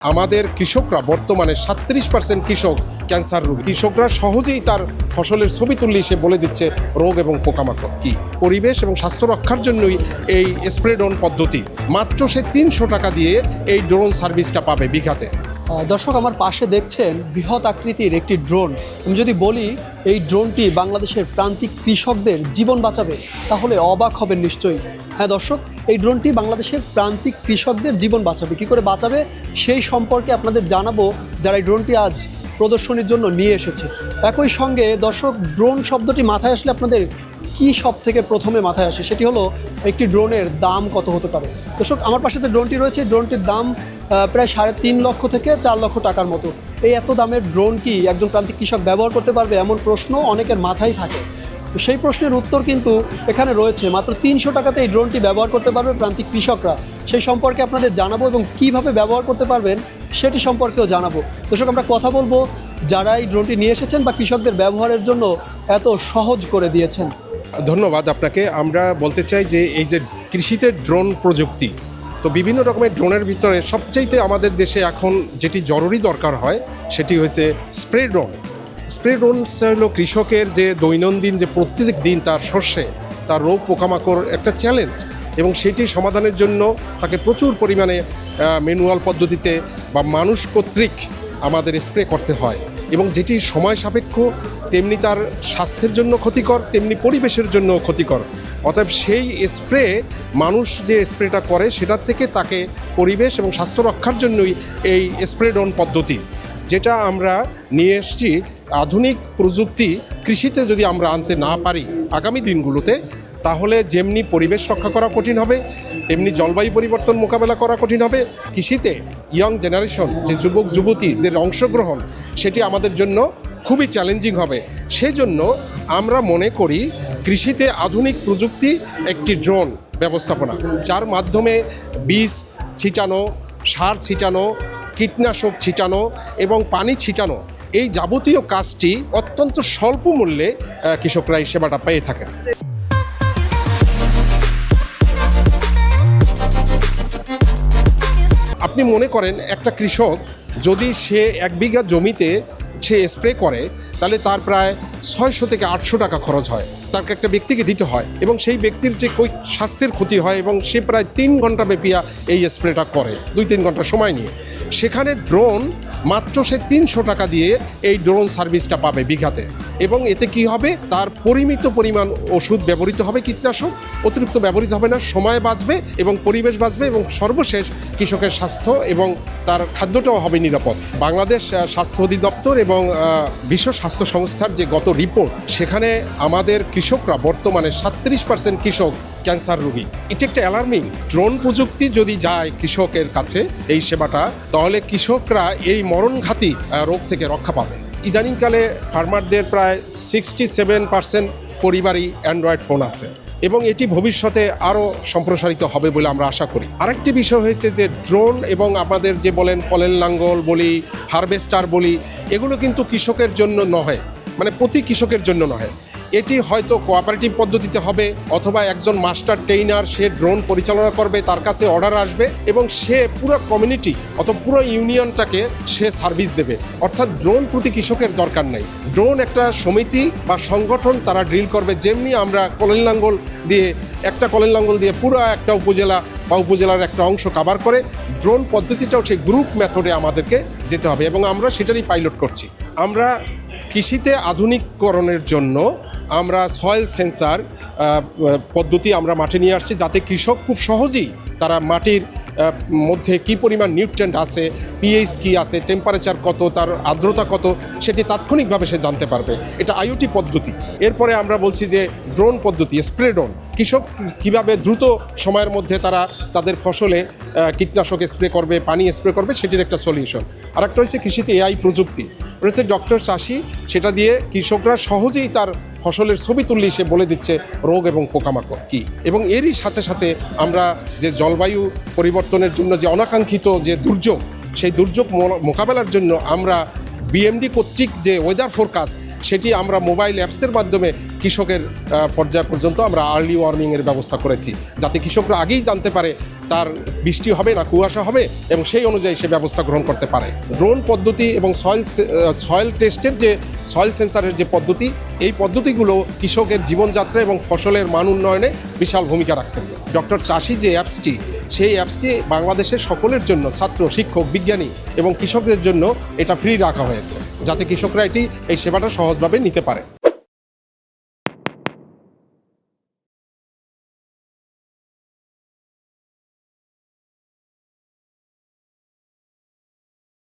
আমাদের কৃষকরা বর্তমানে 37% কৃষক ক্যান্সার রোগী। কৃষকরা সহজেই তার ফসলের ছবি তুললেই সে বলে দিচ্ছে রোগ এবং পোকামাকড় কী। পরিবেশ এবং স্বাস্থ্য রক্ষার জন্যই এই স্প্রে ড্রোন পদ্ধতি। মাত্র সে 300 টাকা দিয়ে এই ড্রোন সার্ভিসটা পাবে বিঘাতে। দর্শক, আমার পাশে দেখছেন বৃহৎ আকৃতির একটি ড্রোন। আমি যদি বলি এই ড্রোনটি বাংলাদেশের প্রান্তিক কৃষকদের জীবন বাঁচাবে, তাহলে অবাক হবেন নিশ্চয়ই। হ্যাঁ দর্শক, এই ড্রোনটি বাংলাদেশের প্রান্তিক কৃষকদের জীবন বাঁচাবে। কী করে বাঁচাবে সেই সম্পর্কে আপনাদের জানাবো, যারা এই ড্রোনটি আজ প্রদর্শনীর জন্য নিয়ে এসেছে। একই সঙ্গে দর্শক, ড্রোন শব্দটি মাথায় আসলে আপনাদের কি সব থেকে প্রথমে মাথায় আসে, সেটি হলো একটি ড্রোনের দাম কত হতে পারে। দর্শক, আমার পাশে যে ড্রোনটি রয়েছে, ড্রোনটির দাম প্রায় 3.5 লক্ষ থেকে 4 লক্ষ টাকার মতো। এই এত দামের ড্রোন কি একজন প্রান্তিক কৃষক ব্যবহার করতে পারবে, এমন প্রশ্ন অনেকের মাথায় থাকে। তো সেই প্রশ্নের উত্তর কিন্তু এখানে রয়েছে। মাত্র 300 টাকাতে এই ড্রোনটি ব্যবহার করতে পারবে প্রান্তিক কৃষকরা। সেই সম্পর্কে আপনাদের জানাবো এবং কিভাবে ব্যবহার করতে পারবেন সেটি সম্পর্কেও জানাবো। দর্শক, আমরা কথা বলবো যারা এই ড্রোনটি নিয়ে এসেছেন বা কৃষকদের ব্যবহারের জন্য এত সহজ করে দিয়েছেন। ধন্যবাদ আপনাকে। আমরা বলতে চাই যে এই যে কৃষিতে ড্রোন প্রযুক্তি, তো বিভিন্ন রকমের ড্রোনের ভিতরে সবচাইতে আমাদের দেশে এখন যেটি জরুরি দরকার হয় সেটি হয়েছে স্প্রে ড্রোন। স্প্রে ড্রোন হলো কৃষকের যে দৈনন্দিন যে প্রত্যেক দিন তার শস্যে তার রোগ পোকামাকড় একটা চ্যালেঞ্জ, এবং সেটি সমাধানের জন্য তাকে প্রচুর পরিমাণে ম্যানুয়াল পদ্ধতিতে বা মানুষ কর্তৃক আমাদের স্প্রে করতে হয়, এবং যেটি সময় সাপেক্ষ, তেমনি তার স্বাস্থ্যের জন্য ক্ষতিকর, তেমনি পরিবেশের জন্য ক্ষতিকর। অতএব সেই স্প্রে মানুষ যে স্প্রেটা করে সেটার থেকে তাকে পরিবেশ এবং স্বাস্থ্য রক্ষার জন্যই এই স্প্রে ড্রোন পদ্ধতি, যেটা আমরা নিয়ে এসেছি। আধুনিক প্রযুক্তি কৃষিতে যদি আমরা আনতে না পারি আগামী দিনগুলোতে, তাহলে যেমনি পরিবেশ রক্ষা করা কঠিন হবে, তেমনি জলবায়ু পরিবর্তন মোকাবেলা করা কঠিন হবে। কৃষিতে ইয়ং জেনারেশন, যে যুবক যুবতীদের অংশগ্রহণ, সেটি আমাদের জন্য খুবই চ্যালেঞ্জিং হবে। সেজন্য আমরা মনে করি কৃষিতে আধুনিক প্রযুক্তি একটি ড্রোন ব্যবস্থাপনা, যার মাধ্যমে বীজ ছিটানো, সার ছিটানো, কীটনাশক ছিটানো এবং পানি ছিটানো, এই যাবতীয় কাজটি অত্যন্ত স্বল্প মূল্যে কৃষকরা এই সেবাটা পেয়ে থাকেন। আপনি মনে করেন একটা কৃষক যদি সে 1 বিঘা জমিতে সে স্প্রে করে, তাহলে তার প্রায় 600 থেকে 800 টাকা খরচ হয়, তাকে একটা ব্যক্তিকে দিতে হয়, এবং সেই ব্যক্তির যে স্বাস্থ্যের ক্ষতি হয়, এবং সে প্রায় 3 ঘন্টা ব্যাপিয়া এই স্প্রেটা করে, 2-3 ঘন্টা সময় নিয়ে। সেখানে ড্রোন মাত্র সে 300 টাকা দিয়ে এই ড্রোন সার্ভিসটা পাবে বিঘাতে, এবং এতে কি হবে, তার পরিমিত পরিমাণ ওষুধ ব্যবহৃত হবে, কীটনাশক অতিরিক্ত ব্যবহৃত হবে না, সময় বাঁচবে এবং পরিবেশ বাঁচবে, এবং সর্বশেষ কৃষকের স্বাস্থ্য এবং তার খাদ্যটাও হবে নিরাপদ। বাংলাদেশ স্বাস্থ্য অধিদপ্তর এবং বিশ্ব স্বাস্থ্য সংস্থার যে গত রিপোর্ট, সেখানে আমাদের কৃষকরা বর্তমানে 37% কৃষক ক্যান্সার রোগী। এটি একটা অ্যালার্মিং। ড্রোন প্রযুক্তি যদি যায় কৃষকের কাছে এই সেবাটা, তাহলে কৃষকরা এই মরণঘাতী রোগ থেকে রক্ষা পাবে। ইদানিংকালে ফার্মারদের প্রায় 67% পরিবারই অ্যান্ড্রয়েড ফোন আছে, এবং এটি ভবিষ্যতে আরও সম্প্রসারিত হবে বলে আমরা আশা করি। আরেকটি বিষয় হয়েছে যে ড্রোন এবং আমাদের যে বলেন কলের লাঙ্গল বলি, হারভেস্টার বলি, এগুলো কিন্তু কৃষকের জন্য নয়, মানে প্রতি কৃষকের জন্য নয়। এটি হয়তো কোঅপারেটিভ পদ্ধতিতে হবে, অথবা একজন মাস্টার ট্রেনার সে ড্রোন পরিচালনা করবে, তার কাছে অর্ডার আসবে এবং সে পুরো কমিউনিটি অথবা পুরো ইউনিয়নটাকে সে সার্ভিস দেবে। অর্থাৎ ড্রোন প্রতি কৃষকের দরকার নেই। ড্রোন একটা সমিতি বা সংগঠন তারা ড্রিল করবে, যেমনি আমরা কলের লাঙ্গল দিয়ে, একটা কলের লাঙ্গল দিয়ে পুরো একটা উপজেলা বা উপজেলার একটা অংশ কভার করে, ড্রোন পদ্ধতিটাও সেই গ্রুপ মেথডে আমাদেরকে যেতে হবে, এবং আমরা সেটারই পাইলট করছি। আমরা কৃষিতে আধুনিকরণের জন্য আমরা সয়েল সেন্সার পদ্ধতি আমরা মাঠে নিয়ে আসছি, যাতে কৃষক খুব সহজেই তারা মাটির মধ্যে কী পরিমাণ নিউট্রিয়েন্ট আছে, পিএইচ কী আছে, টেম্পারেচার কত, তার আর্দ্রতা কত, সেটি তাৎক্ষণিকভাবে সে জানতে পারবে। এটা আইওটি পদ্ধতি। এরপরে আমরা বলছি যে ড্রোন পদ্ধতি, স্প্রে ড্রোন, কৃষক কীভাবে দ্রুত সময়ের মধ্যে তারা তাদের ফসলে কীটনাশক স্প্রে করবে, পানি স্প্রে করবে, সেটির একটা সলিউশন। আর একটা হচ্ছে কৃষিতে এআই প্রযুক্তি রয়েছে, ডক্টর চাষি, সেটা দিয়ে কৃষকরা সহজেই তার ফসলের ছবি তুললেই সে বলে দিচ্ছে রোগ এবং পোকামাকড় কী। এবং এরই সাথে সাথে আমরা যে জলবায়ু পরিবর্তনের জন্য যে অনাকাঙ্ক্ষিত যে দুর্যোগ, সেই দুর্যোগ মোকাবেলার জন্য আমরা বিএমডি কর্তৃক যে ওয়েদার ফোরকাস্ট, সেটি আমরা মোবাইল অ্যাপসের মাধ্যমে কৃষকের পর্যায় পর্যন্ত আমরা আর্লি ওয়ার্নিংয়ের ব্যবস্থা করেছি, যাতে কৃষকরা আগেই জানতে পারে তার বৃষ্টি হবে না কুয়াশা হবে এবং সেই অনুযায়ী সে ব্যবস্থা গ্রহণ করতে পারে। ড্রোন পদ্ধতি এবং সয়েল টেস্টের যে সয়েল সেন্সারের যে পদ্ধতি, এই পদ্ধতিগুলো কৃষকের জীবনযাত্রা এবং ফসলের মান উন্নয়নে বিশাল ভূমিকা রাখতেছে। ডক্টর চাষি যে অ্যাপসটি, সেই অ্যাপসটি বাংলাদেশের সকলের জন্য, ছাত্র, শিক্ষক, বিজ্ঞানী এবং কৃষকদের জন্য এটা ফ্রি রাখা হয়েছে, যাতে কৃষকরা এই সেবাটা সহজভাবে নিতে পারে।